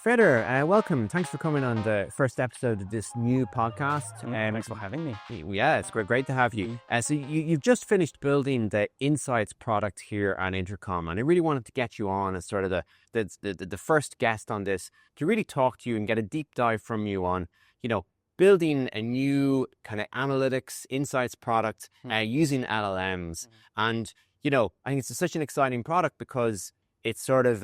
Fedor, welcome. Thanks for coming on the first episode of this new podcast. Thanks for having me. Yeah, it's great to have you. So you've just finished building the Insights product here on Intercom, and I really wanted to get you on as sort of the first guest on this to really talk to you and get a deep dive from you on, building a new kind of analytics Insights product using LLMs. And, I think it's such an exciting product because it's sort of...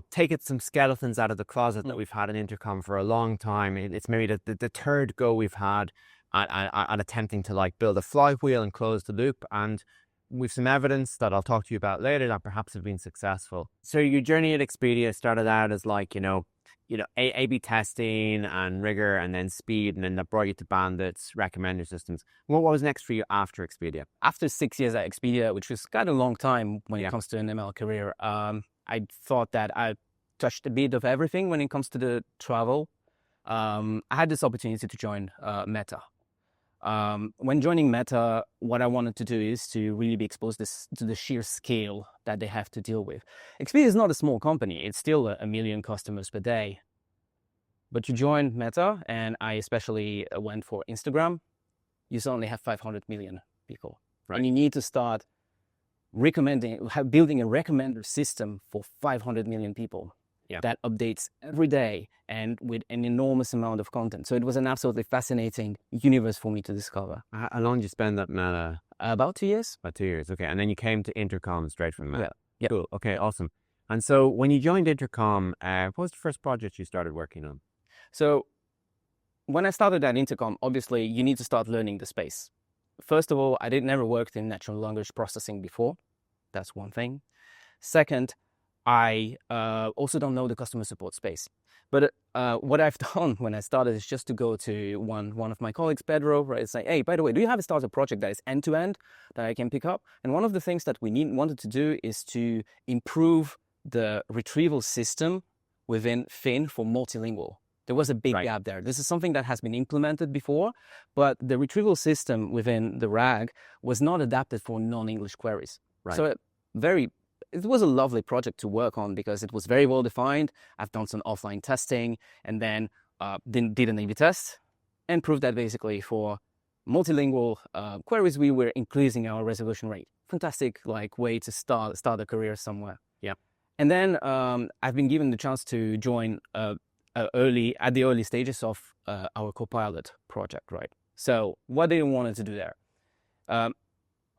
taking some skeletons out of the closet that we've had in Intercom for a long time. It's maybe the third go we've had at attempting to build a flywheel and close the loop. And we've some evidence that I'll talk to you about later that perhaps have been successful. So your journey at Expedia started out as A/B testing and rigor and then speed, and then that brought you to Bandit's recommender systems. What was next for you after Expedia? After 6 years at Expedia, which was kind of a long time when it comes to an ML career, I thought that I touched a bit of everything when it comes to the travel. I had this opportunity to join Meta. When joining Meta, what I wanted to do is to really be exposed to the sheer scale that they have to deal with. Expedia is not a small company. It's still a million customers per day. But you join Meta, and I especially went for Instagram, you suddenly have 500 million people. Right. And you need to start building a recommender system for 500 million people that updates every day and with an enormous amount of content. So it was an absolutely fascinating universe for me to discover. How long did you spend at Meta? About 2 years. About 2 years, okay. And then you came to Intercom straight from Meta. Yeah. Cool, okay, awesome. And so when you joined Intercom, what was the first project you started working on? So when I started at Intercom, obviously you need to start learning the space. First of all, I never worked in natural language processing before. That's one thing. Second, I also don't know the customer support space. But what I've done when I started is just to go to one of my colleagues, Fedor, right, and say, hey, by the way, do you have a starter project that is end-to-end that I can pick up? And one of the things that we wanted to do is to improve the retrieval system within Fin for multilingual. There was a big gap there. This is something that has been implemented before, but the retrieval system within the RAG was not adapted for non-English queries. Right. So it was a lovely project to work on because it was very well defined. I've done some offline testing and then did an A/B test and proved that basically for multilingual queries, we were increasing our resolution rate. Fantastic way to start a career somewhere. Yeah. And then I've been given the chance to join at the early stages of our Copilot project, right? So what they wanted to do there?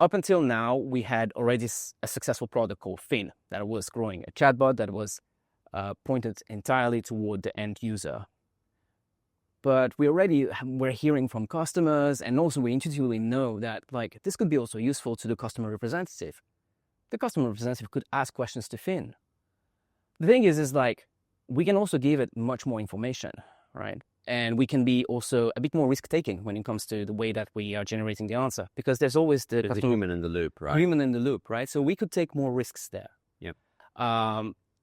Up until now, we had already a successful product called Fin that was growing, a chatbot that was pointed entirely toward the end user. But we're hearing from customers, and also we intuitively know that this could be also useful to the customer representative. The customer representative could ask questions to Fin. The thing is we can also give it much more information, right? And we can be also a bit more risk-taking when it comes to the way that we are generating the answer, because there's always the human in the loop, right? Human in the loop, right? So we could take more risks there. Yep.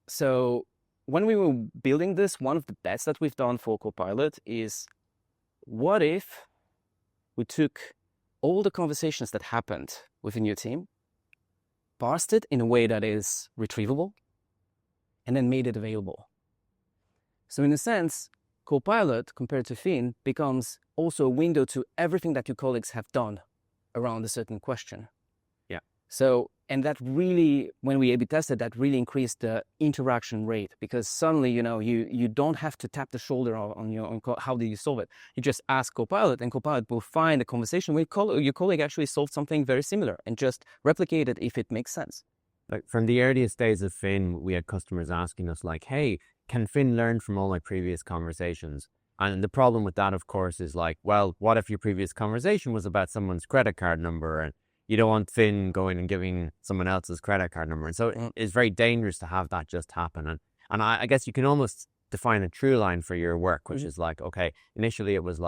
So when we were building this, one of the bets that we've done for Copilot is, what if we took all the conversations that happened within your team, parsed it in a way that is retrievable, and then made it available? So in a sense, Copilot, compared to Fin, becomes also a window to everything that your colleagues have done around a certain question. Yeah. So, and that really, when we A/B tested, that really increased the interaction rate, because suddenly, you don't have to tap the shoulder on how do you solve it. You just ask Copilot, and Copilot will find a conversation where your colleague actually solved something very similar and just replicate it if it makes sense. From the earliest days of Fin, we had customers asking us hey, can Fin learn from all my previous conversations? And the problem with that, of course, is well, what if your previous conversation was about someone's credit card number, and you don't want Fin going and giving someone else's credit card number? And so it's very dangerous to have that just happen. And I guess you can almost define a true line for your work, which is okay, initially it was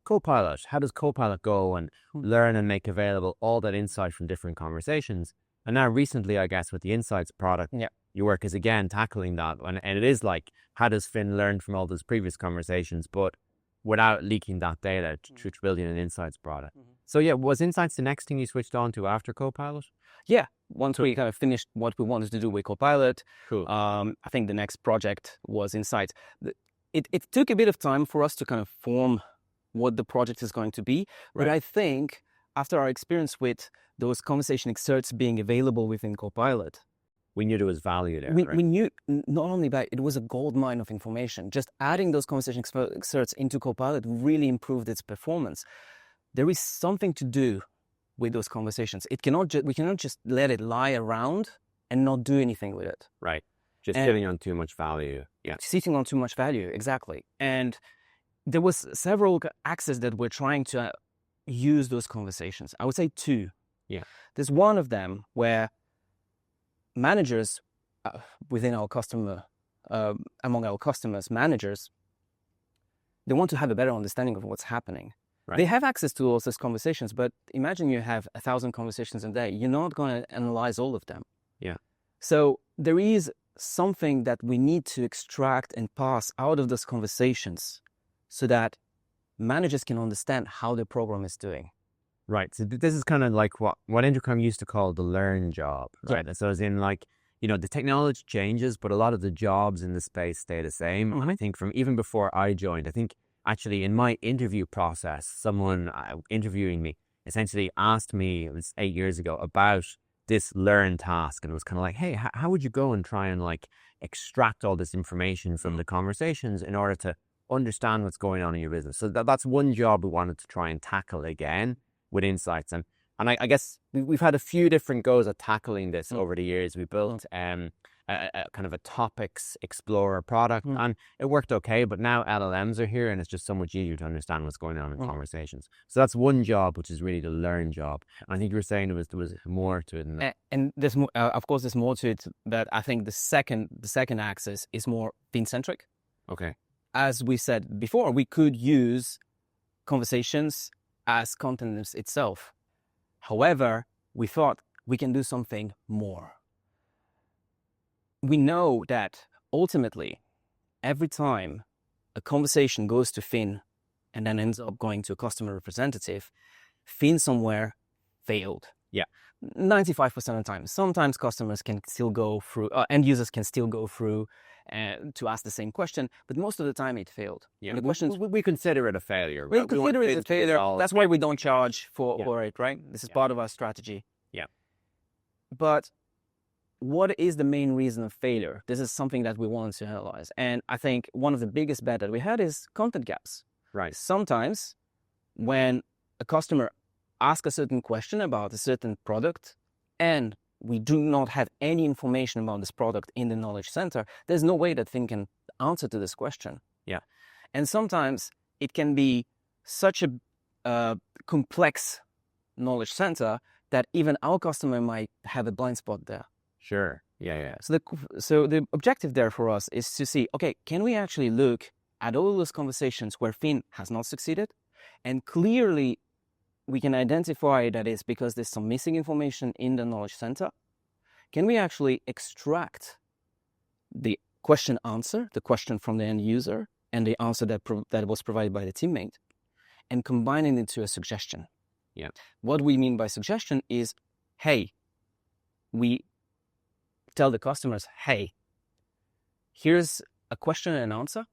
Copilot. How does Copilot go and learn and make available all that insight from different conversations? And now recently, I guess, with the Insights product, your work is again tackling that. And it is how does Fin learn from all those previous conversations, but without leaking that data through building an Insights product? So yeah, was Insights the next thing you switched on to after Copilot? Yeah, once we kind of finished what we wanted to do with Copilot, Cool. I think the next project was Insights. It took a bit of time for us to kind of form what the project is going to be, but Right. I think after our experience with those conversation excerpts being available within Copilot, We knew there was value there, we right? knew not only that it was a gold mine of information. Just adding those conversation excerpts into Copilot really improved its performance. There is something to do with those conversations. We cannot just let it lie around and not do anything with it. Right. Just And- sitting on too much value. Yeah. Sitting on too much value, exactly. And there was several axes that were trying to use those conversations. I would say two. Yeah. There's one of them where managers within our customer, among our customers, managers, they want to have a better understanding of what's happening. Right. They have access to all those conversations, but imagine you have 1,000 conversations a day. You're not going to analyze all of them. Yeah. So there is something that we need to extract and pass out of those conversations so that managers can understand how the program is doing. Right. So this is kind of like what Intercom used to call the learn job, right? Yeah. So as in like, the technology changes, but a lot of the jobs in the space stay the same. And I think from even before I joined, I think actually in my interview process, someone interviewing me essentially asked me, it was 8 years ago, about this learn task. And it was kind of like, hey, how would you go and try and like extract all this information from the conversations in order to understand what's going on in your business? So that's one job we wanted to try and tackle again with Insights. And I guess we've had a few different goes at tackling this over the years. We built a kind of a topics explorer product and it worked okay, but now LLMs are here and it's just so much easier to understand what's going on in conversations. So that's one job, which is really the learn job. And I think you were saying there was more to it than that. And there's more, of course, there's more to it, but I think the second axis is more theme-centric. Okay. As we said before, we could use conversations as content itself. However, we thought we can do something more. We know that ultimately, every time a conversation goes to Finn and then ends up going to a customer representative, Finn somewhere failed. Yeah. 95% of the time. Sometimes customers can still go through, end users can still go through to ask the same question, but most of the time it failed. Yeah. The questions we consider it a failure. we consider it a failure. That's why we don't charge for it, right? This is part of our strategy. Yeah. But what is the main reason of failure? This is something that we wanted to analyze. And I think one of the biggest bets that we had is content gaps. Right. Sometimes when a customer asks a certain question about a certain product and we do not have any information about this product in the knowledge center, there's no way that Finn can answer to this question. Yeah. And sometimes it can be such a complex knowledge center that even our customer might have a blind spot there. Sure. Yeah. So the objective there for us is to see, okay, can we actually look at all those conversations where Finn has not succeeded? And clearly we can identify that it's because there's some missing information in the knowledge center. Can we actually extract the question answer, the question from the end user, and the answer that was provided by the teammate, and combine it into a suggestion? Yeah. What we mean by suggestion is, hey, we tell the customers, hey, here's a question and answer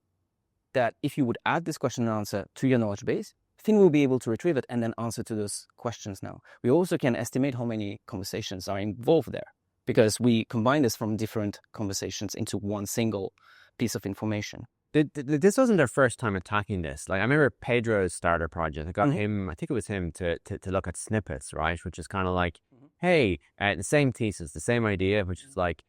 that if you would add this question and answer to your knowledge base, Finn will be able to retrieve it and then answer to those questions now. We also can estimate how many conversations are involved there because we combine this from different conversations into one single piece of information. This wasn't their first time attacking this. Like I remember Pedro's starter project. I got him, I think it was him to look at snippets, right? Which is kind of like, hey, the same thesis, the same idea, which is like,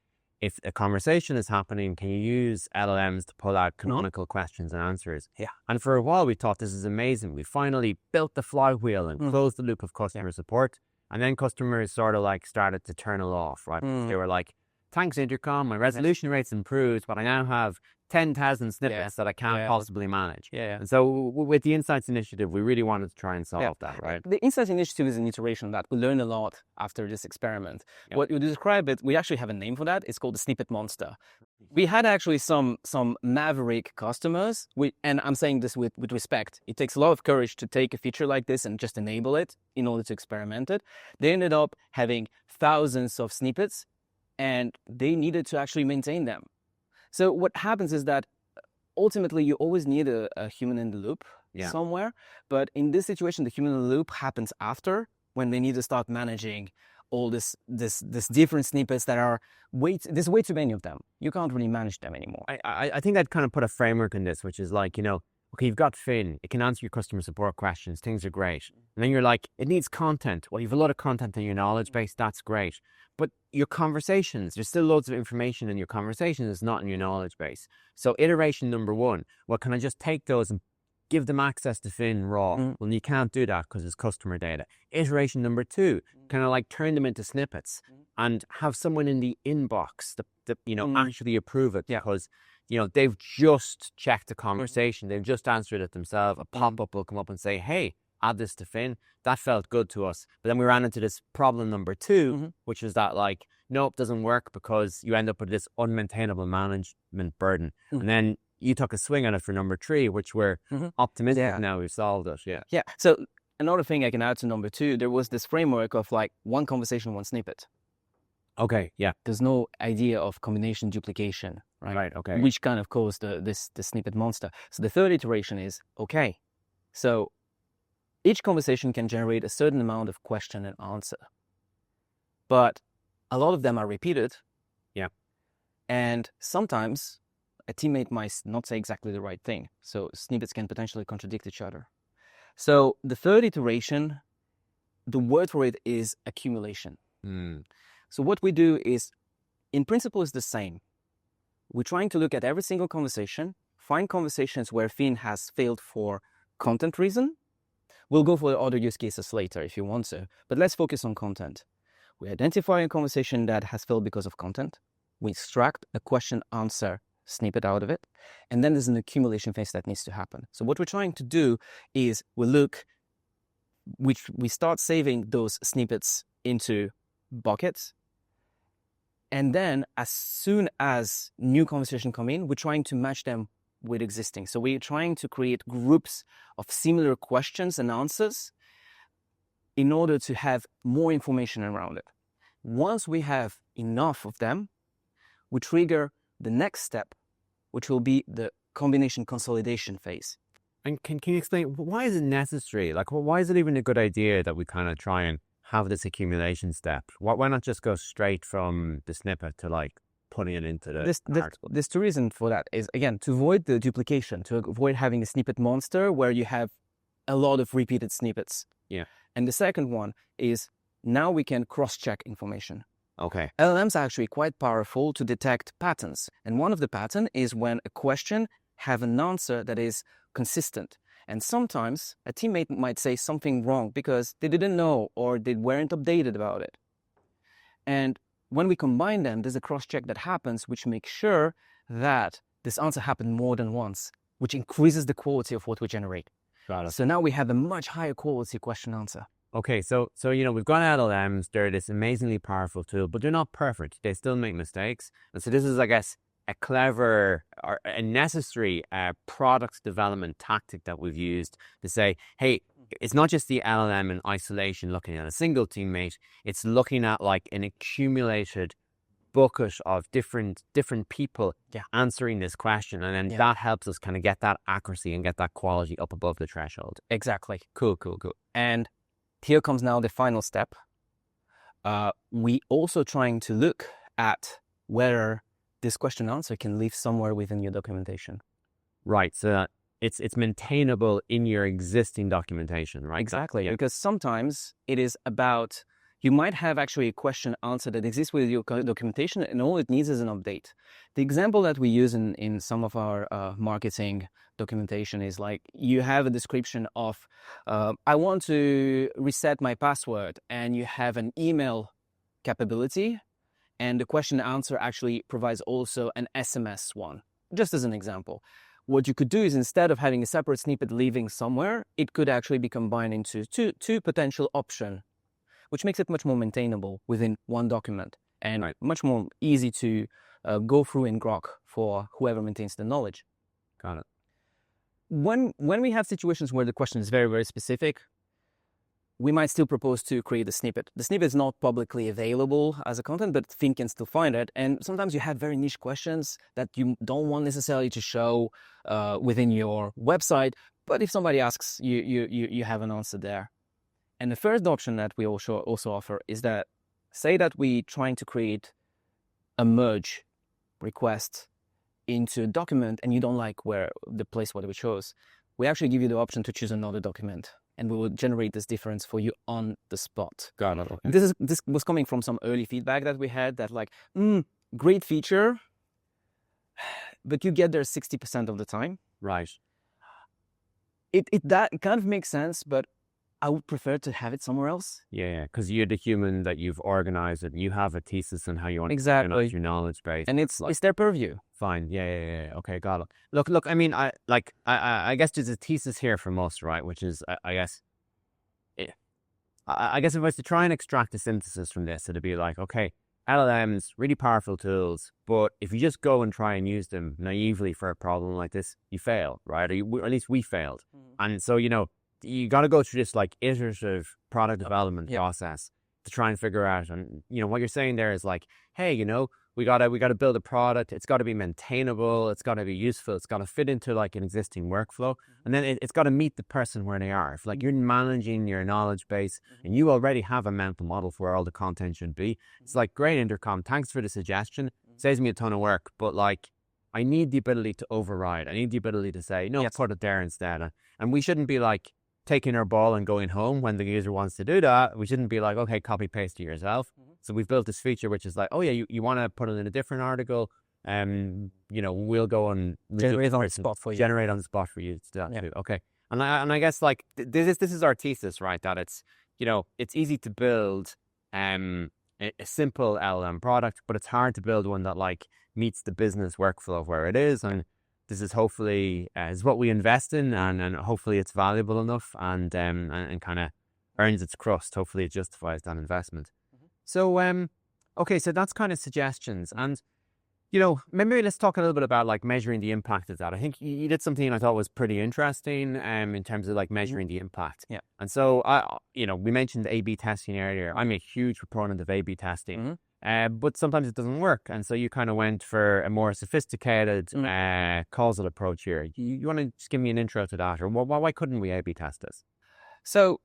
if a conversation is happening, can you use LLMs to pull out canonical questions and answers? Yeah. And for a while, we thought this is amazing. We finally built the flywheel and closed the loop of customer support. And then customers sort of like started to turn it off, right? They were like, thanks, Intercom, my resolution rate's improved, but I now have 10,000 snippets that I can't Yeah. possibly manage. Yeah. And so with the Insights Initiative, we really wanted to try and solve that, right? The Insights Initiative is an iteration that we learned a lot after this experiment. Yep. What you describe it, we actually have a name for that. It's called the snippet monster. We had actually some maverick customers, and I'm saying this with respect. It takes a lot of courage to take a feature like this and just enable it in order to experiment it. They ended up having thousands of snippets, and they needed to actually maintain them. So what happens is that ultimately you always need a human in the loop somewhere. But in this situation, the human in the loop happens after, when they need to start managing all this different snippets that are there's way too many of them. You can't really manage them anymore. I think I'd kind of put a framework in this, which is like, okay, you've got Finn, it can answer your customer support questions, things are great. And then you're like, it needs content. Well, you have a lot of content in your knowledge base, that's great. But your conversations, there's still loads of information in your conversations that's not in your knowledge base. So iteration number 1, well, can I just take those and give them access to Finn raw? Well, you can't do that because it's customer data. Iteration number 2, kind of like turn them into snippets and have someone in the inbox that actually approve it because they've just checked the conversation, they've just answered it themselves. A pop-up will come up and say, hey, add this to Finn. That felt good to us. But then we ran into this problem number 2, which is that like, nope, doesn't work because you end up with this unmaintainable management burden. And then you took a swing at it for number 3, which we're optimistic now we've solved it. Yeah. So another thing I can add to number 2, there was this framework of like one conversation, one snippet. Okay, yeah. There's no idea of combination duplication, right? Right, okay. Which kind of caused the snippet monster. So the third iteration is, okay, so each conversation can generate a certain amount of question and answer. But a lot of them are repeated. Yeah. And sometimes a teammate might not say exactly the right thing. So snippets can potentially contradict each other. So the third iteration, the word for it is accumulation. So what we do is, in principle, is the same. We're trying to look at every single conversation, find conversations where Finn has failed for content reason. We'll go for the other use cases later if you want to, but let's focus on content. We identify a conversation that has failed because of content. We extract a question-answer snippet out of it, and then there's an accumulation phase that needs to happen. So what we're trying to do is we start saving those snippets into buckets, and then as soon as new conversations come in, we're trying to match them with existing. So we're trying to create groups of similar questions and answers in order to have more information around it. Once we have enough of them, we trigger the next step, which will be the combination consolidation phase. And can you explain, why is it necessary? Like, why is it even a good idea that we kind of try and have this accumulation step? Why not just go straight from the snippet to like putting it into the article? There's two reasons for that. Is, again, to avoid the duplication, to avoid having a snippet monster where you have a lot of repeated snippets. Yeah. And the second one is, now we can cross-check information. Okay. LLMs are actually quite powerful to detect patterns. And one of the patterns is when a question have an answer that is consistent. And sometimes a teammate might say something wrong because they didn't know or they weren't updated about it. And when we combine them, there's a cross-check that happens which makes sure that this answer happened more than once, which increases the quality of what we generate. Got it. So now we have a much higher quality question answer. Okay, so we've got LLMs, they're this amazingly powerful tool, but they're not perfect. They still make mistakes. And so this is, I guess, a clever or a necessary product development tactic that we've used to say, hey, it's not just the LLM in isolation looking at a single teammate, it's looking at like an accumulated bucket of different people answering this question. And then that helps us kind of get that accuracy and get that quality up above the threshold. Exactly. Cool. And here comes now the final step. We also trying to look at whether this question answer can live somewhere within your documentation. Right. So that it's maintainable in your existing documentation, right? Exactly. Because sometimes it is about, you might have actually a question answer that exists with your documentation and all it needs is an update. The example that we use in some of our marketing documentation is like, you have a description of, I want to reset my password, and you have an email capability, and the question answer actually provides also an SMS one. Just as an example, what you could do is instead of having a separate snippet living somewhere, it could actually be combined into two potential options, which makes it much more maintainable within one document and much more easy to go through in Grok for whoever maintains the knowledge. Got it. When we have situations where the question is very, very specific, we might still propose to create a snippet. The snippet is not publicly available as a content, but Fin can still find it. And sometimes you have very niche questions that you don't want necessarily to show within your website. But if somebody asks, you have an answer there. And the first option that we also offer is that, say that we're trying to create a merge request into a document and you don't like the place where we chose, we actually give you the option to choose another document and we will generate this difference for you on the spot. Got it. Okay. This was coming from some early feedback that we had that like, great feature, but you get there 60% of the time. Right. That kind of makes sense, but I would prefer to have it somewhere else. Yeah, because you're the human that you've organized it. And you have a thesis on how you want to organize your knowledge base, and it's their purview. Fine. Yeah. Okay, got it. Look. I mean, I guess there's a thesis here from us, right? Which is, I guess if I was to try and extract a synthesis from this, it'd be like, okay, LLMs, really powerful tools, but if you just go and try and use them naively for a problem like this, you fail, right? Or at least we failed. And so, you got to go through this like iterative product development process to try and figure out. And what you're saying there is like, hey, we gotta build a product. It's got to be maintainable. It's got to be useful. It's got to fit into like an existing workflow, and then it's got to meet the person where they are. If like you're managing your knowledge base and you already have a mental model for where all the content should be, it's like, great, Intercom, thanks for the suggestion. Saves me a ton of work, but like, I need the ability to override. I need the ability to say, no, put it there instead. And we shouldn't be like taking our ball and going home when the user wants to do that. We shouldn't be like, okay, copy paste it yourself. So we've built this feature which is like, oh yeah, you want to put it in a different article, we'll go and generate on the spot for you. Generate on the spot for you to do that too. Okay. And I guess like this is our thesis, right? That it's it's easy to build a simple LLM product, but it's hard to build one that like meets the business workflow of where it is. And this is hopefully is what we invest in, and hopefully it's valuable enough and kind of earns its crust. Hopefully it justifies that investment. So okay, so that's kind of suggestions, and maybe let's talk a little bit about like measuring the impact of that. I think you did something I thought was pretty interesting in terms of like measuring the impact. Yeah. And so we mentioned A/B testing earlier. I'm a huge proponent of A/B testing. But sometimes it doesn't work. And so you kind of went for a more sophisticated causal approach here. You want to just give me an intro to that, or why couldn't we A/B test this? So,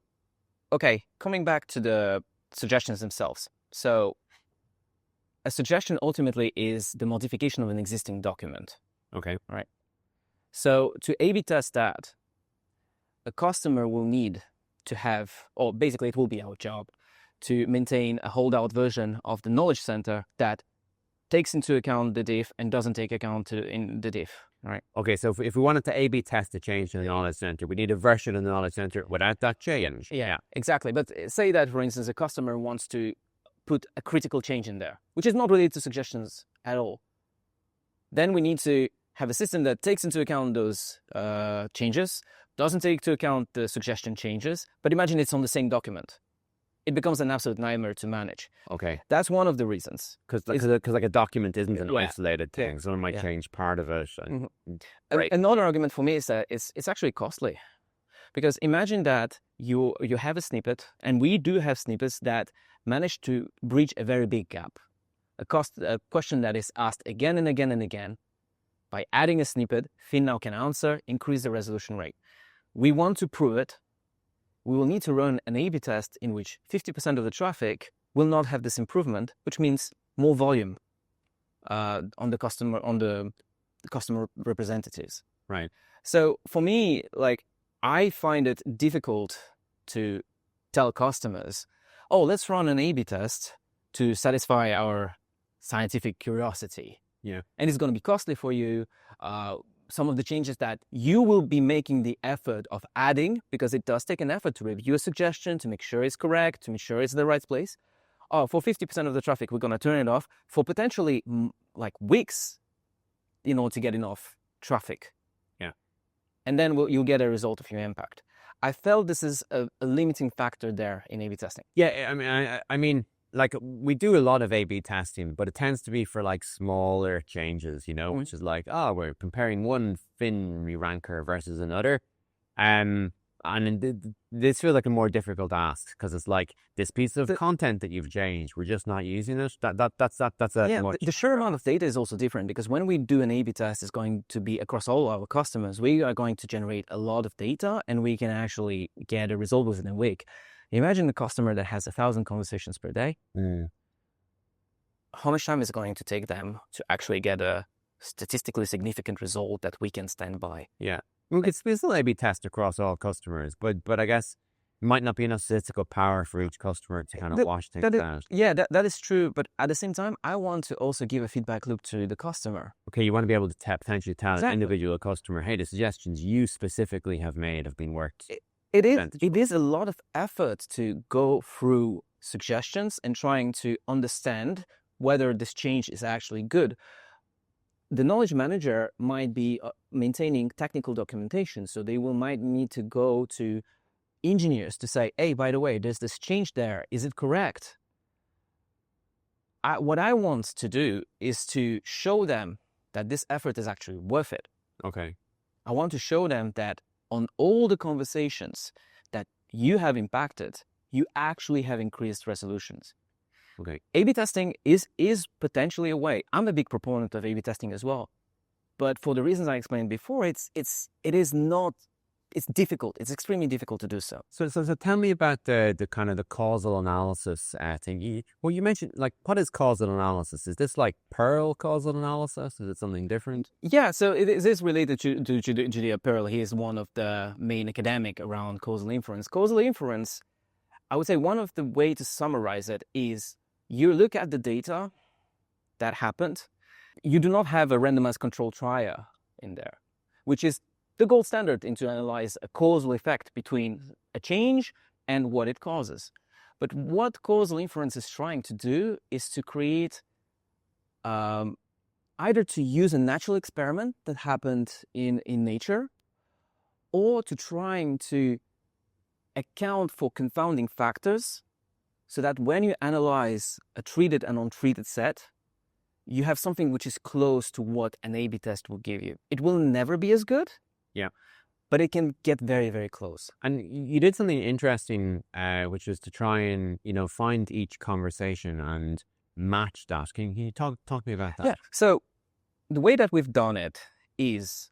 okay, coming back to the suggestions themselves. So a suggestion ultimately is the modification of an existing document. Okay. Right. So to A/B test that, a customer will need to have, or basically it will be our job, to maintain a holdout version of the knowledge center that takes into account the diff and doesn't take account in the diff, right? Okay, so if we wanted to A/B test the change in the knowledge center, we need a version of the knowledge center without that change. Yeah, exactly. But say that, for instance, a customer wants to put a critical change in there, which is not related to suggestions at all. Then we need to have a system that takes into account those changes, doesn't take into account the suggestion changes, but imagine it's on the same document. It becomes an absolute nightmare to manage. Okay. That's one of the reasons. Because like a document isn't an isolated thing. Someone might change part of it. And, Another argument for me is that it's actually costly. Because imagine that you have a snippet, and we do have snippets that manage to breach a very big gap. A question that is asked again and again and again. By adding a snippet, Fin now can answer, increase the resolution rate. We want to prove it. We will need to run an A/B test in which 50% of the traffic will not have this improvement, which means more volume on the customer representatives. Right. So for me, like, I find it difficult to tell customers, oh, let's run an A/B test to satisfy our scientific curiosity. Yeah. And it's going to be costly for you. Some of the changes that you will be making the effort of adding, because it does take an effort to review a suggestion, to make sure it's correct, to make sure it's the right place. For 50% of the traffic, we're going to turn it off for potentially like weeks. in order to get enough traffic. Yeah. And then you'll get a result of your impact. I felt this is a limiting factor there in A/B testing. Yeah, I mean, like we do a lot of A/B testing, but it tends to be for like smaller changes, which is like, oh, we're comparing one fin re-ranker versus another. And this feels like a more difficult ask because it's like this piece of content that you've changed, we're just not using it. That's much. The sheer amount of data is also different because when we do an A/B test, it's going to be across all our customers. We are going to generate a lot of data, and we can actually get a result within a week. Imagine a customer that has 1,000 conversations per day. How much time is it going to take them to actually get a statistically significant result that we can stand by? Yeah. We could still A/B test across all customers, but I guess it might not be enough statistical power for each customer to kind of wash things out. Yeah, that is true. But at the same time, I want to also give a feedback loop to the customer. Okay, you want to be able to potentially tell an individual customer, hey, the suggestions you specifically have made have been worked. It is a lot of effort to go through suggestions and trying to understand whether this change is actually good. The knowledge manager might be maintaining technical documentation, so they might need to go to engineers to say, hey, by the way, there's this change there. Is it correct? What I want to do is to show them that this effort is actually worth it. Okay. I want to show them that on all the conversations that you have impacted, you actually have increased resolutions. Okay. A/B testing is potentially a way. I'm a big proponent of A/B testing as well, but for the reasons I explained before, it's difficult. It's extremely difficult to do so. So tell me about the kind of the causal analysis thing. You mentioned, like, what is causal analysis? Is this like Perl causal analysis? Is it something different? Yeah, so it is related to Julia Perl. He is one of the main academic around causal inference. Causal inference, I would say one of the way to summarize it is you look at the data that happened. You do not have a randomized control trial in there, which is the gold standard to analyze a causal effect between a change and what it causes. But what causal inference is trying to do is to create either to use a natural experiment that happened in nature, or to trying to account for confounding factors so that when you analyze a treated and untreated set, you have something which is close to what an A/B test will give you. It will never be as good. Yeah. But it can get very, very close. And you did something interesting, which was to try and, find each conversation and match that. Can you talk to me about that? Yeah. So the way that we've done it is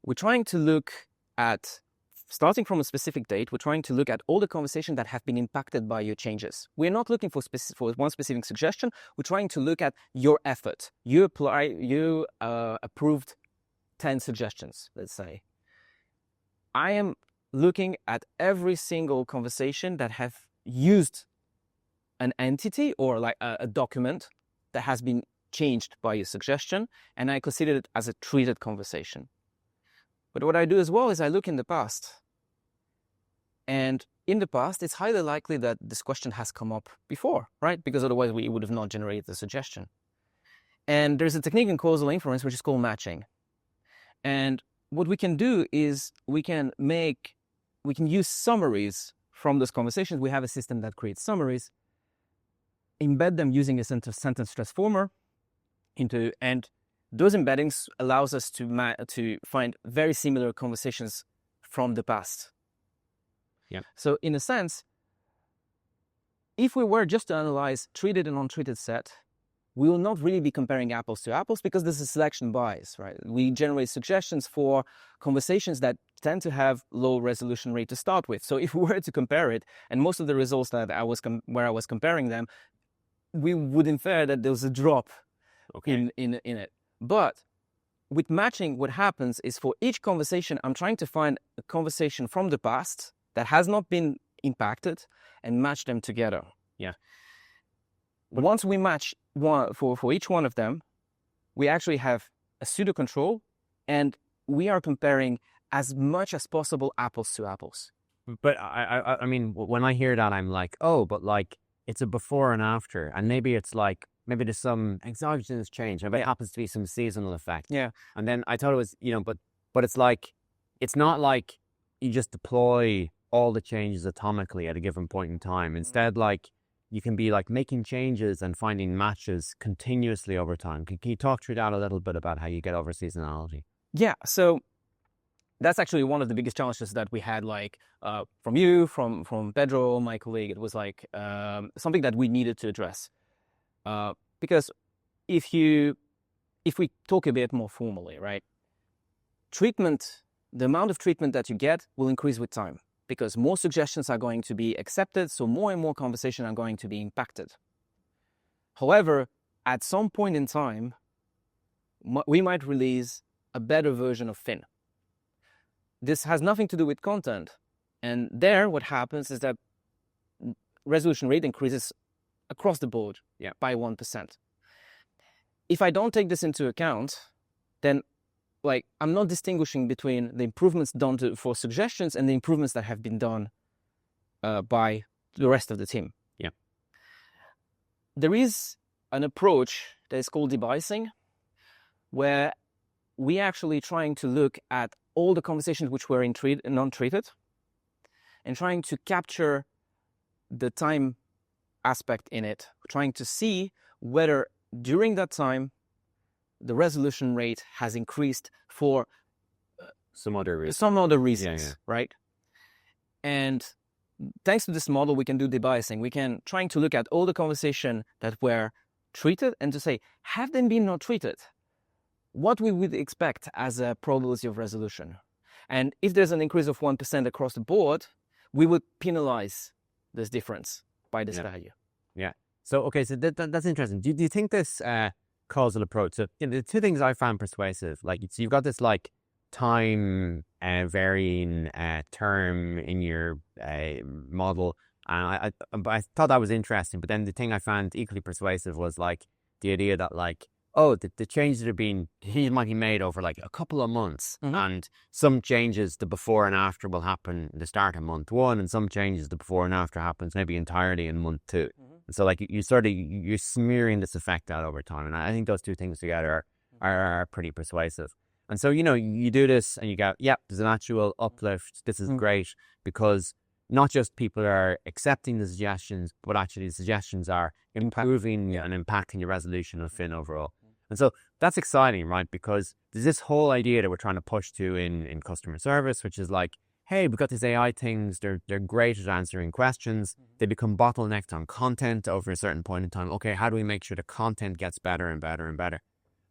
we're trying to look at, starting from a specific date, we're trying to look at all the conversations that have been impacted by your changes. We're not looking for one specific suggestion. We're trying to look at your effort. You approved 10 suggestions, let's say. I am looking at every single conversation that have used an entity or like a document that has been changed by your suggestion, and I consider it as a treated conversation. But what I do as well is I look in the past. And in the past, it's highly likely that this question has come up before, right? Because otherwise we would have not generated the suggestion. And there's a technique in causal inference which is called matching. And what we can do is we can use summaries from those conversations. We have a system that creates summaries, embed them using a sentence transformer and those embeddings allows us to find very similar conversations from the past. Yeah. So in a sense, if we were just to analyze treated and untreated set, we will not really be comparing apples to apples because this is selection bias, right? We generate suggestions for conversations that tend to have low resolution rate to start with. So if we were to compare it, and most of the results that where I was comparing them, we would infer that there was a drop in it. But with matching, what happens is for each conversation, I'm trying to find a conversation from the past that has not been impacted and match them together. Yeah. But once we match one for each one of them, we actually have a pseudo control, and we are comparing as much as possible apples to apples. But I mean, when I hear that, I'm like, oh, but like it's a before and after, and maybe it's like maybe there's some exogenous change. Maybe it happens to be some seasonal effect. Yeah. And then I thought it was, but it's like, it's not like you just deploy all the changes atomically at a given point in time. Instead, like, you can be like making changes and finding matches continuously over time. Can you talk through that a little bit about how you get over seasonality? Yeah. So that's actually one of the biggest challenges that we had, like from you, from Pedro, my colleague. It was like something that we needed to address. Because if we talk a bit more formally, right? The amount of treatment that you get will increase with time, because more suggestions are going to be accepted, so more and more conversations are going to be impacted. However, at some point in time, we might release a better version of Fin. This has nothing to do with content. And there, what happens is that resolution rate increases across the board by 1%. If I don't take this into account, then like I'm not distinguishing between the improvements done for suggestions and the improvements that have been done by the rest of the team. Yeah. There is an approach that is called debiasing, where we actually trying to look at all the conversations which were non-treated and trying to capture the time aspect in it, trying to see whether during that time the resolution rate has increased for some other reasons, right? And thanks to this model, we can do debiasing. We can trying to look at all the conversation that were treated and to say, have they been not treated? What we would expect as a probability of resolution. And if there's an increase of 1% across the board, we would penalize this difference by this value. Yeah. So, okay, so that's interesting. Do you think this causal approach, so the two things I found persuasive, like, so you've got this like time varying term in your model, and I thought that was interesting, but then the thing I found equally persuasive was like the idea that like, oh, the changes might be made over like a couple of months, and some changes, the before and after will happen at the start of month 1, and some changes, the before and after happens maybe entirely in month 2. And so like you're smearing this effect out over time. And I think those two things together are pretty persuasive. And so, you do this and you go, yep, there's an actual uplift. This is great, because not just people are accepting the suggestions, but actually the suggestions are improving and impacting your resolution of Fin overall. And so that's exciting, right? Because there's this whole idea that we're trying to push to in customer service, which is like, hey, we've got these AI things. They're great at answering questions. They become bottlenecked on content over a certain point in time. Okay, how do we make sure the content gets better and better and better?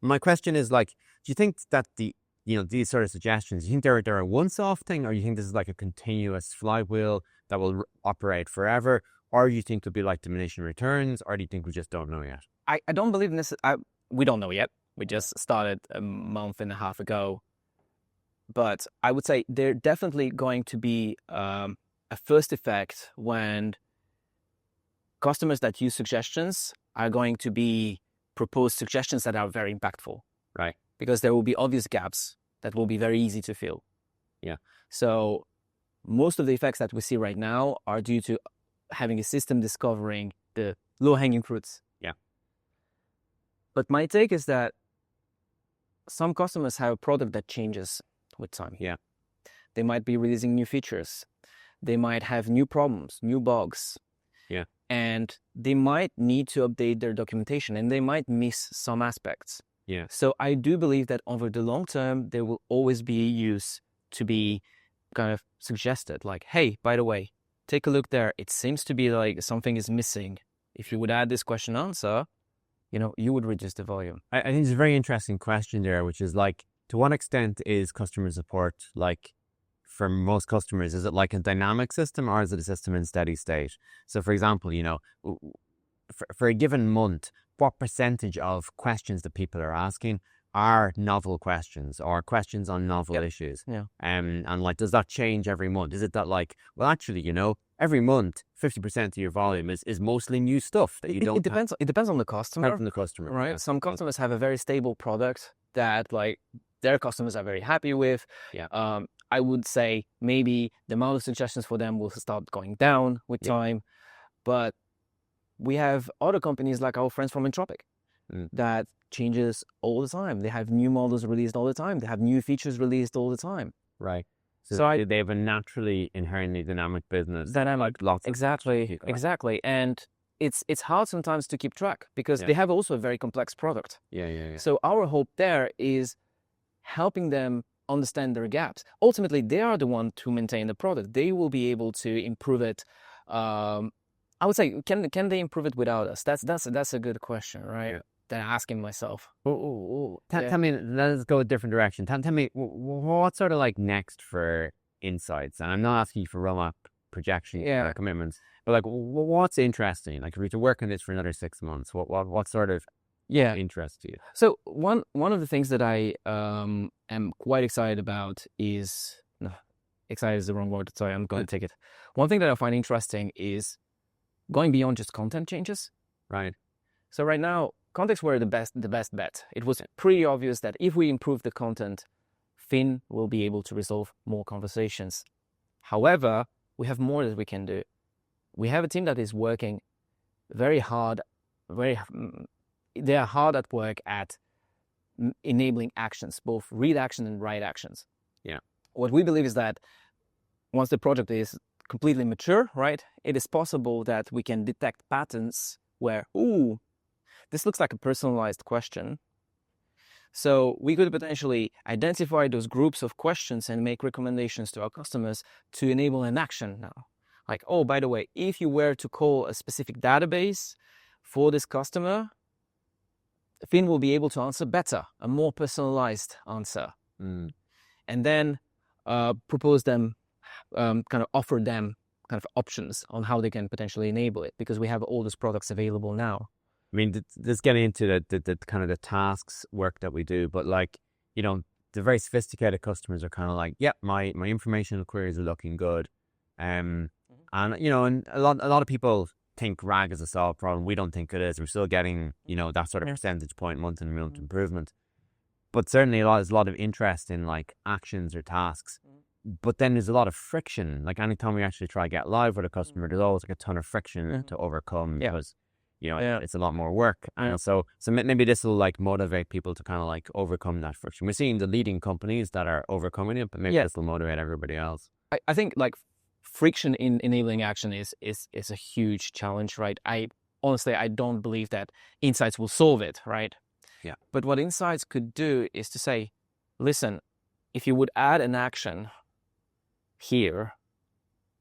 My question is like, do you think that these sort of suggestions, do you think they're a once-off thing, or do you think this is like a continuous flywheel that will operate forever? Or do you think there'll be like diminishing returns? Or do you think we just don't know yet? I don't believe in this. We don't know yet. We just started a month and a half ago. But I would say they're definitely going to be a first effect when customers that use suggestions are going to be proposed suggestions that are very impactful. Right. Because there will be obvious gaps that will be very easy to fill. Yeah. So most of the effects that we see right now are due to having a system discovering the low-hanging fruits. Yeah. But my take is that some customers have a product that changes with time. Yeah. They might be releasing new features. They might have new problems, new bugs. Yeah. And they might need to update their documentation, and they might miss some aspects. Yeah. So I do believe that over the long term, there will always be use to be kind of suggested, like, hey, by the way, take a look there. It seems to be like something is missing. If you would add this question answer, you would reduce the volume. I think it's a very interesting question there, which is like, to what extent is customer support, like, for most customers, is it like a dynamic system, or is it a system in steady state? So for example, for a given month, what percentage of questions that people are asking are novel questions or questions on novel issues? Yeah. And like, does that change every month? Is it that like, well, actually, every month, 50% of your volume is mostly new stuff that you don't. It depends. It depends on the customer. From the customer, right? Yeah. Some customers have a very stable product that like their customers are very happy with. Yeah. I would say maybe the amount of suggestions for them will start going down with time, but we have other companies like our friends from Entropic Mm. that changes all the time. They have new models released all the time. They have new features released all the time. Right. So, So they have a naturally inherently dynamic business. dynamic, Like lots of exactly, people, right? exactly. And it's hard sometimes to keep track because Yeah. they have also a very complex product. Yeah. So our hope there is helping them understand their gaps. Ultimately, they are the one to maintain the product. They will be able to improve it. I would say, can they improve it without us? That's a good question, right? Yeah. That I'm asking myself. Tell me, let's go a different direction. Tell me, what's sort of like next for insights? And I'm not asking you for roadmap projections, Yeah. commitments, but like, what's interesting? Like, if you're to work on this for another 6 months, what sort of Yeah. interests you? So one of the things that I am quite excited about is no, excited is the wrong word. Sorry, I'm going to take it. One thing that I find interesting is going beyond just content changes. Right. So right now, contexts were the best bet. It was pretty obvious that if we improve the content, Finn will be able to resolve more conversations. However, we have more that we can do. We have a team that is working very hard, they are hard at work at enabling actions, both read action and write actions. Yeah. What we believe is that once the project is completely mature, right, it is possible that we can detect patterns where, ooh, this looks like a personalized question. So we could potentially identify those groups of questions and make recommendations to our customers to enable an action now. Like, oh, by the way, if you were to call a specific database for this customer, Finn will be able to answer better, a more personalized answer. Mm. And then propose them, kind of offer them kind of options on how they can potentially enable it, because we have all those products available now. I mean, this getting into the kind of the tasks work that we do, but like, you know, the very sophisticated customers are kind of like, yeah, my informational queries are looking good. And you know, and a lot of people think RAG is a solved problem. We don't think it is. We're still getting, you know, that sort of percentage point month and month improvement. But certainly there's a lot of interest in like actions or tasks. But then there's a lot of friction. Like anytime we actually try to get live with a customer, there's always like a ton of friction to overcome because, you know, it's a lot more work. And so maybe this will like motivate people to kind of like overcome that friction. We're seeing the leading companies that are overcoming it, but maybe this will motivate everybody else. I think like friction in enabling action is a huge challenge, right? I don't believe that Insights will solve it, right? Yeah. But what Insights could do is to say, listen, if you would add an action here,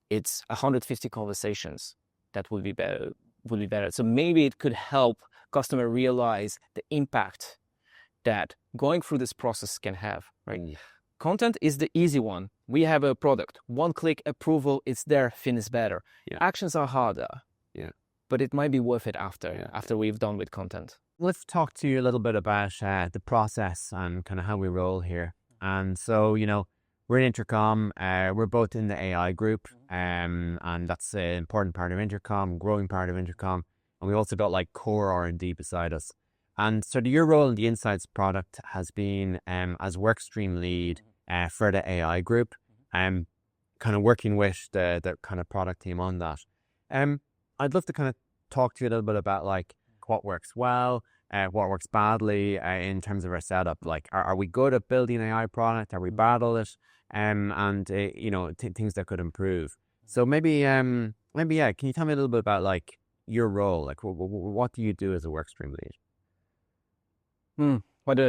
it's 150 conversations that would be better. So maybe it could help customer realize the impact that going through this process can have, right? Content is the easy one. We have a product, one click approval, it's there, Finn is better. Actions are harder. But it might be worth it after we've done with content. Let's talk to you a little bit about the process and kind of how we roll here. And so, you know, we're in Intercom. We're both in the AI group, and that's an important part of Intercom, growing part of Intercom. And we also got like core R&D beside us. And so your role in the Insights product has been as workstream lead for the AI group, kind of working with the kind of product team on that. I'd love to kind of talk to you a little bit about like what works well, what works badly in terms of our setup. Like, are we good at building an AI product? Are we bad at it? And you know, things that could improve. So maybe can you tell me a little bit about like your role? Like, what do you do as a workstream lead? What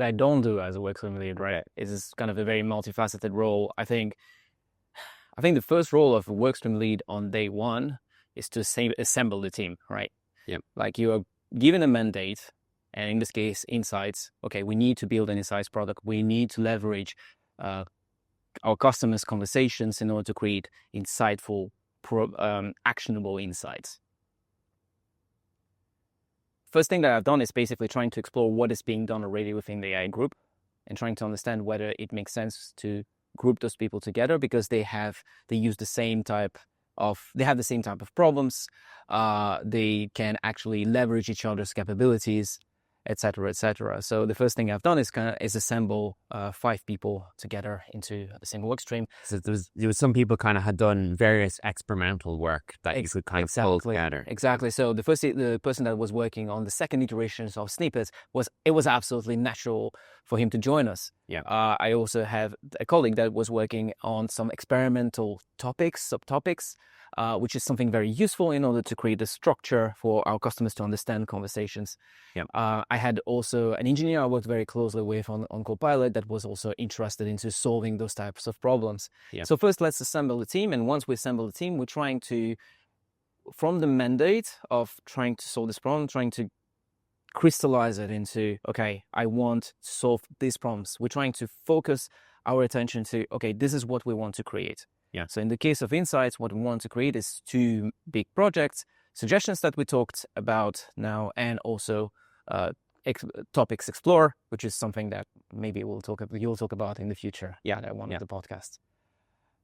I don't do as a workstream lead, right, is kind of a very multifaceted role. I think the first role of a workstream lead on day one is to assemble the team, right? Yeah. Like you are given a mandate, and in this case, Insights. Okay, we need to build an Insights product. We need to leverage our customers' conversations in order to create insightful, actionable insights. First thing that I've done is basically trying to explore what is being done already within the AI group and trying to understand whether it makes sense to group those people together because they have the same type of problems. They can actually leverage each other's capabilities. etc., etc. So the first thing I've done is assemble 5 people together into a single work stream. So there was some people kind of had done various experimental work that you could kind of pull together. Exactly. So the person that was working on the second iterations of Snippets was absolutely natural for him to join us. Yeah. I also have a colleague that was working on some experimental subtopics, which is something very useful in order to create a structure for our customers to understand conversations. Yeah. I had also an engineer I worked very closely with on Copilot that was also interested into solving those types of problems. Yeah. So first, let's assemble the team. And once we assemble the team, we're trying to, from the mandate of trying to solve this problem, trying to crystallize it into, okay, I want to solve these problems. We're trying to focus our attention to, okay, this is what we want to create. Yeah. So in the case of Insights, what we want to create is 2 big projects, suggestions that we talked about now, and also topics explore, which is something that maybe you'll talk about in the future. Yeah, one of the podcasts.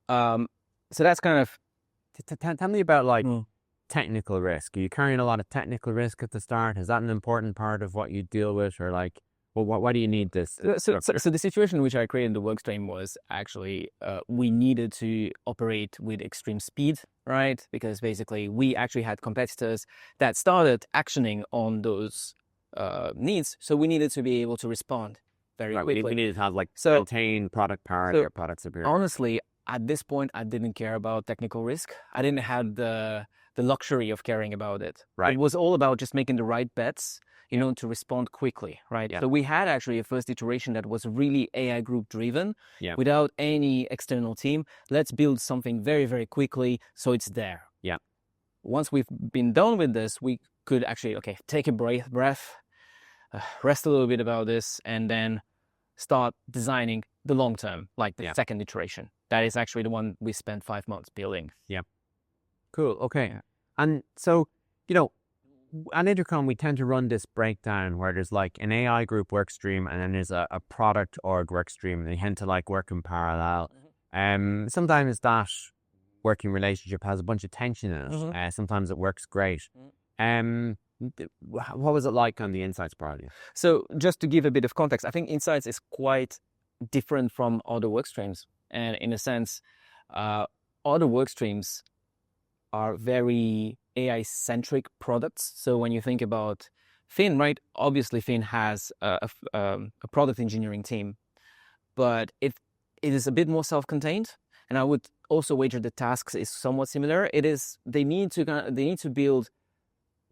So that's kind of. Tell me about like technical risk. Are you carrying a lot of technical risk at the start? Is that an important part of what you deal with, or like? Well, why do you need this? So the situation in which I created the workstream was actually we needed to operate with extreme speed, right? Because basically we actually had competitors that started actioning on those needs, so we needed to be able to respond very quickly. We needed to have like maintain product parity or product superiority. Honestly, at this point, I didn't care about technical risk. I didn't have the luxury of caring about it. Right. It was all about just making the right bets, to respond quickly, right? Yeah. So we had actually a first iteration that was really AI group driven, without any external team. Let's build something very, very quickly so it's there. Yeah. Once we've been done with this, we could actually, take a breath, rest a little bit about this, and then start designing the long term, like the second iteration. That is actually the one we spent 5 months building. Yeah. Cool. Okay. And so, at Intercom, we tend to run this breakdown where there's like an AI group work stream and then there's a product org work stream, and they tend to like work in parallel. Sometimes that working relationship has a bunch of tension in it. Sometimes it works great. What was it like on the Insights project? So just to give a bit of context, I think Insights is quite different from other work streams. And in a sense, other work streams are very AI-centric products. So when you think about Fin, right? Obviously, Fin has a product engineering team, but it is a bit more self-contained. And I would also wager the tasks is somewhat similar. They need to build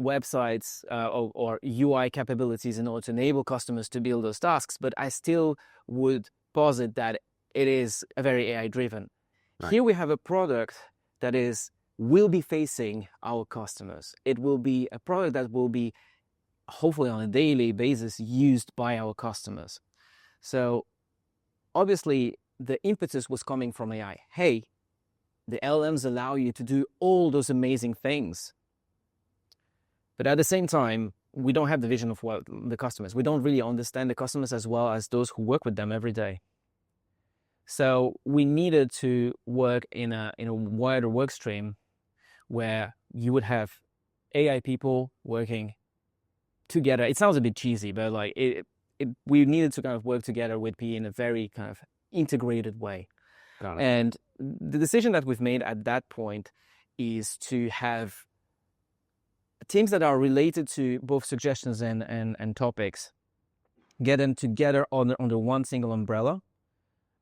websites or UI capabilities in order to enable customers to build those tasks. But I still would posit that it is a very AI-driven. Right. Here we have a product that will be facing our customers. It will be a product that will be hopefully on a daily basis used by our customers. So obviously the impetus was coming from AI. Hey, the LLMs allow you to do all those amazing things. But at the same time, we don't have the vision of what the customers. We don't really understand the customers as well as those who work with them every day. So we needed to work in a wider work stream where you would have AI people working together. It sounds a bit cheesy, but like we needed to kind of work together with PE in a very kind of integrated way. Got it. And the decision that we've made at that point is to have teams that are related to both suggestions and topics, get them together under one single umbrella.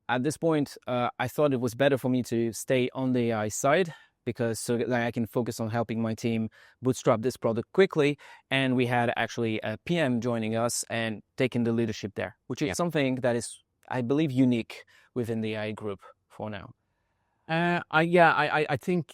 At this point, I thought it was better for me to stay on the AI side because so that I can focus on helping my team bootstrap this product quickly. And we had actually a PM joining us and taking the leadership there, which is something that is, I believe, unique within the AI group for now. I think,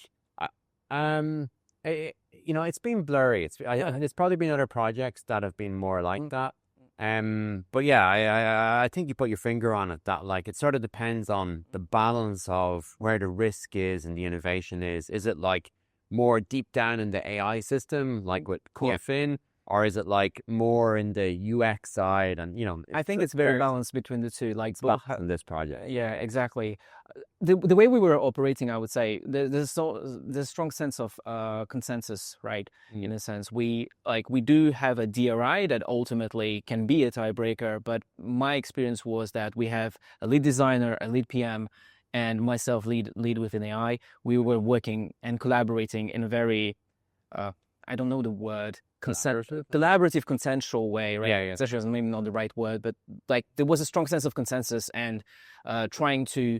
it's been blurry. There's probably been other projects that have been more like that. But yeah, I think you put your finger on it, that like it sort of depends on the balance of where the risk is and the innovation is. Is it like more deep down in the AI system, like with core Fin? or is it like more in the UX side? And I think it's very balanced between the two. Like both in this project. Yeah, exactly. The way we were operating, I would say, there's a strong sense of consensus, right? In a sense, we do have a DRI that ultimately can be a tiebreaker, but my experience was that we have a lead designer, a lead PM, and myself lead within AI. We were working and collaborating in a very I don't know the word. Collaborative, consensual way, right? Yeah. Consensual is maybe not the right word, but like there was a strong sense of consensus and trying to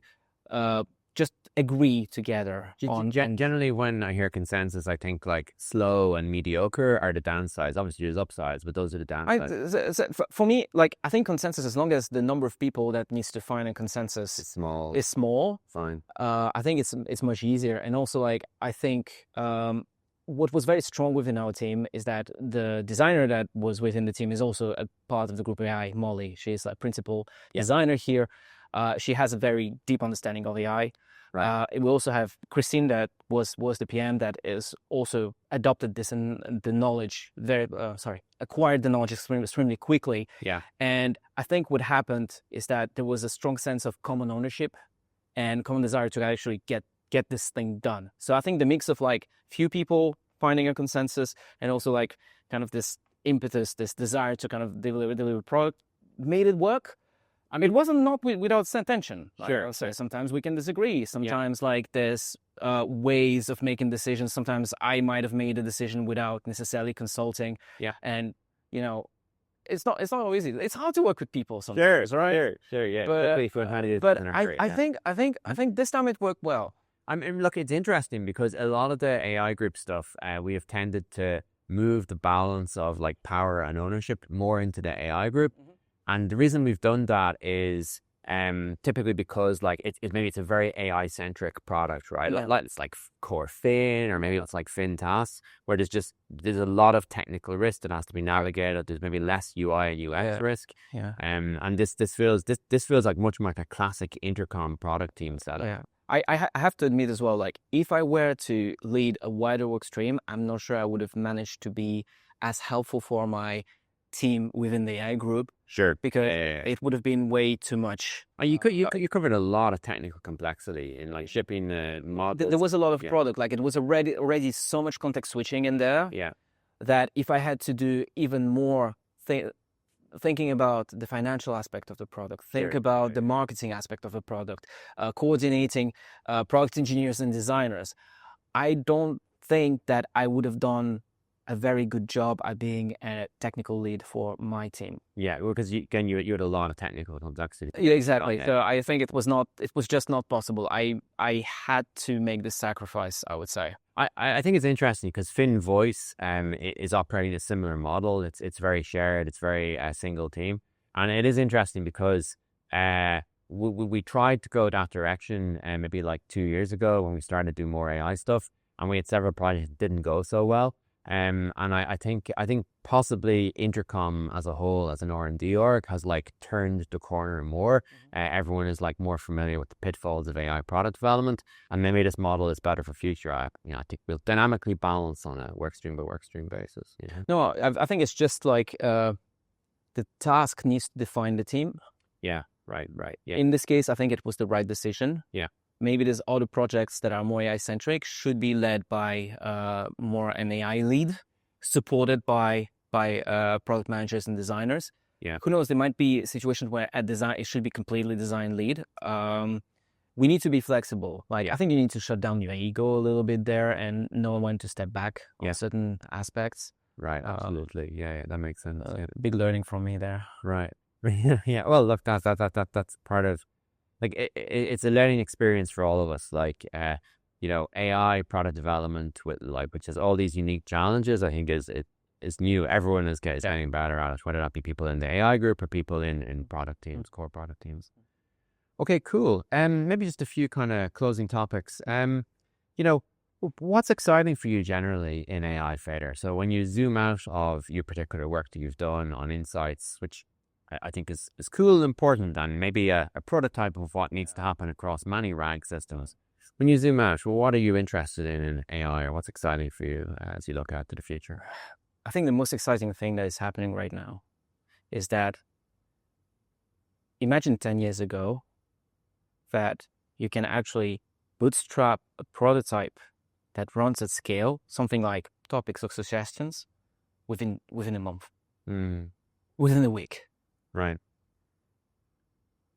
just agree together on. Generally, when I hear consensus, I think like slow and mediocre are the downsides. Obviously, there's upsides, but those are the downsides. For me, like I think consensus, as long as the number of people that needs to find a consensus It's small. is small, Fine. I think it's much easier. And also, like I think what was very strong within our team is that the designer that was within the team is also a part of the group AI, Molly. She's a principal designer here. She has a very deep understanding of AI. Right. We also have Christine that was the PM that is also adopted this and the knowledge acquired the knowledge extremely quickly. Yeah. And I think what happened is that there was a strong sense of common ownership and common desire to actually get this thing done. So I think the mix of like few people finding a consensus and also like kind of this impetus, this desire to kind of deliver product made it work. I mean, it wasn't not without tension. Sure. So sometimes we can disagree. Sometimes like there's ways of making decisions. Sometimes I might have made a decision without necessarily consulting. Yeah. And it's not always easy. It's hard to work with people sometimes, right? Sure, yeah. But I think this time it worked well. I mean, look, it's interesting because a lot of the AI group stuff, we have tended to move the balance of like power and ownership more into the AI group. And the reason we've done that is typically because like maybe it's a very AI centric product, right? Yeah. Like it's like core Fin, or maybe it's like Fin tasks, where there's a lot of technical risk that has to be navigated. There's maybe less UI and UX risk. Yeah. And this feels like much more like a classic Intercom product team setup. Yeah. I have to admit as well, like if I were to lead a wider work stream, I'm not sure I would have managed to be as helpful for my team within the AI group. Sure. Because it would have been way too much. You covered a lot of technical complexity in like shipping models. There was a lot of product, like it was already so much context switching in there. Yeah. That if I had to do even more thinking about the financial aspect of the product, about the marketing aspect of the product, coordinating product engineers and designers, I don't think that I would have done a very good job at being a technical lead for my team. Yeah, well, because you had a lot of technical complexity. Yeah, exactly. So I think it was just not possible. I had to make this sacrifice, I would say. I think it's interesting because Fin Voice is operating a similar model. It's very shared. It's very single team, and it is interesting because we tried to go that direction maybe like 2 years ago when we started to do more AI stuff, and we had several projects that didn't go so well. And I think possibly Intercom as a whole, as an R&D org, has like turned the corner more. Everyone is like more familiar with the pitfalls of AI product development, and maybe this model is better for future. I think we'll dynamically balance on a workstream by workstream basis. No, I think it's just like the task needs to define the team. Yeah, right. Yeah. In this case, I think it was the right decision. Yeah. Maybe there's other projects that are more AI-centric, should be led by more an AI lead, supported by product managers and designers. Yeah. Who knows? There might be situations where at design it should be completely design lead. We need to be flexible. Like I think you need to shut down your ego a little bit there and know when to step back on certain aspects. Right. Absolutely. Yeah. That makes sense. Big learning from me there. Right. Yeah. Well, look, that's part of. Like it's a learning experience for all of us. Like AI product development which has all these unique challenges. I think is new. Everyone is getting better at it, whether that be people in the AI group or people in product teams, core product teams. Okay, cool. Maybe just a few kind of closing topics. What's exciting for you generally in AI, Fedor? So when you zoom out of your particular work that you've done on insights, which I think is cool and important, and maybe a prototype of what needs to happen across many RAG systems. When you zoom out, what are you interested in AI, or what's exciting for you as you look out to the future? I think the most exciting thing that is happening right now is that imagine 10 years ago that you can actually bootstrap a prototype that runs at scale, something like topics or suggestions, within a month, within a week. Right.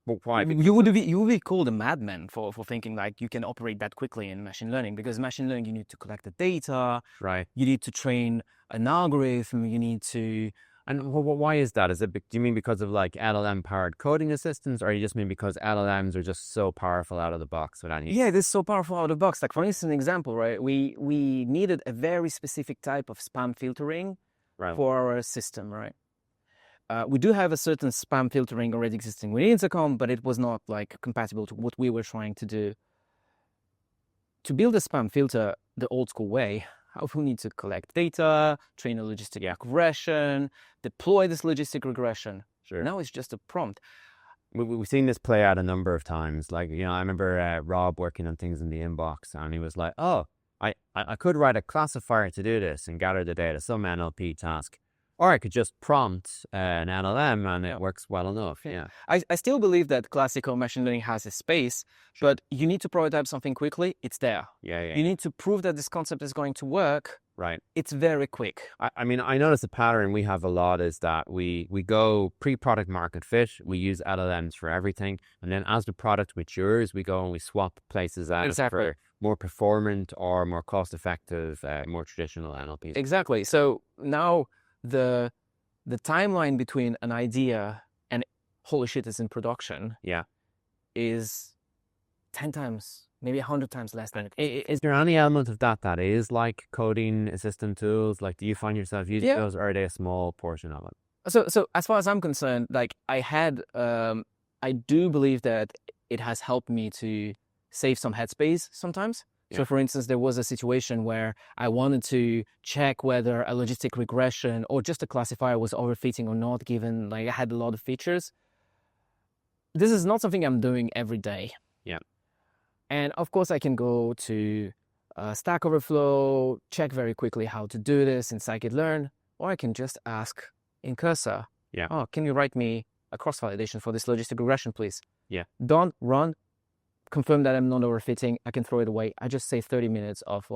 Well, why? You would be called a madman for thinking like you can operate that quickly in machine learning, because machine learning, you need to collect the data, Right. you need to train an algorithm, you need to. And why is that? Is it? Do you mean because of like LLM powered coding assistants, or you just mean because LLMs are just so powerful out of the box without any? Yeah, this is so powerful out of the box. Like for instance, an example, right? We needed a very specific type of spam filtering Right. for our system, right? We do have a certain spam filtering already existing with Intercom, but it was not like compatible to what we were trying to do. To build a spam filter the old school way, we need to collect data, train a logistic regression, deploy this logistic regression. Sure. Now it's just a prompt. We've seen this play out a number of times. Like, I remember Rob working on things in the inbox, and he was like, oh, I could write a classifier to do this and gather the data, some NLP task. Or I could just prompt an LLM and it works well enough. Yeah. I still believe that classical machine learning has a space, but you need to prototype something quickly. It's there. Yeah. You need to prove that this concept is going to work. Right. It's very quick. I mean, I notice a pattern we have a lot is that we go pre-product market fit. We use LLMs for everything. And then as the product matures, we go and we swap places out for more performant or more cost-effective, more traditional NLPs. Exactly. So now the timeline between an idea and holy shit, it's in production is 10 times, maybe 100 times less than it. Is there any element of that is like coding assistant tools? Like, do you find yourself using those, or are they a small portion of it? So as far as I'm concerned, like I do believe that it has helped me to save some headspace sometimes. So for instance, there was a situation where I wanted to check whether a logistic regression or just a classifier was overfitting or not, given like I had a lot of features. This is not something I'm doing every day. Yeah. And of course I can go to Stack Overflow, check very quickly how to do this in scikit-learn, or I can just ask in Cursor, oh, can you write me a cross-validation for this logistic regression, please? Yeah. Done, run. Confirm that I'm not overfitting, I can throw it away. I just save 30 minutes of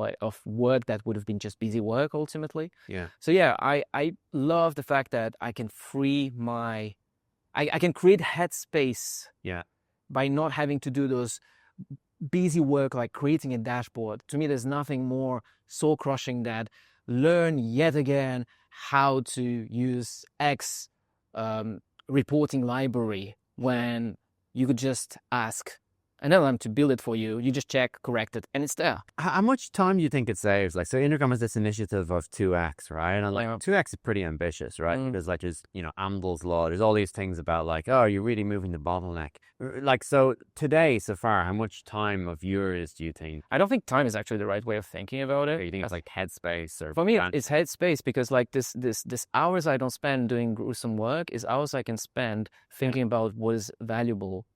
work that would have been just busy work ultimately. Yeah. So yeah, I love the fact that I can free I can create headspace by not having to do those busy work like creating a dashboard. To me, there's nothing more soul crushing than learn yet again how to use X reporting library when you could just ask an LLM to build it for you. You just check, correct it, and it's there. How much time do you think it saves? Like, so Intercom has this initiative of 2x, right? And like 2x is pretty ambitious, right? Because like there's, Amdahl's law. There's all these things about like, oh, you're really moving the bottleneck. Like, so today, so far, how much time of yours do you think? I don't think time is actually the right way of thinking about it. You think it's like headspace, or for me, it's headspace, because like this hours I don't spend doing gruesome work is hours I can spend thinking about what is valuable.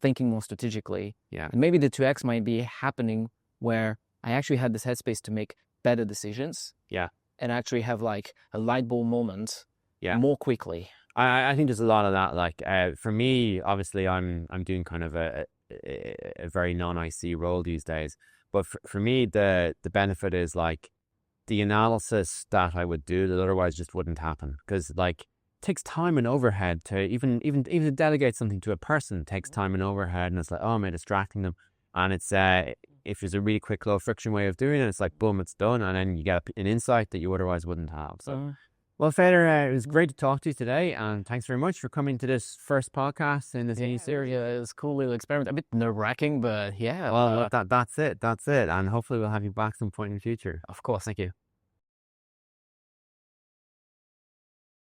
Thinking more strategically. And maybe the 2x might be happening where I actually had this headspace to make better decisions. And actually have like a light bulb moment. More quickly. I think there's a lot of that. Like for me, obviously, I'm doing kind of a very non-IC role these days. But for me, the benefit is like the analysis that I would do that otherwise just wouldn't happen, because like takes time and overhead to even to delegate something to a person takes time and overhead, and it's like, oh, am I distracting them? And it's if there's a really quick, low friction way of doing it, it's like boom, it's done, and then you get an insight that you otherwise wouldn't have. So well, Fedor, it was great to talk to you today, and thanks very much for coming to this first podcast in this new series. It was a cool little experiment, a bit nerve-wracking, but well, that's it, and hopefully we'll have you back some point in the future. Of course. Thank you.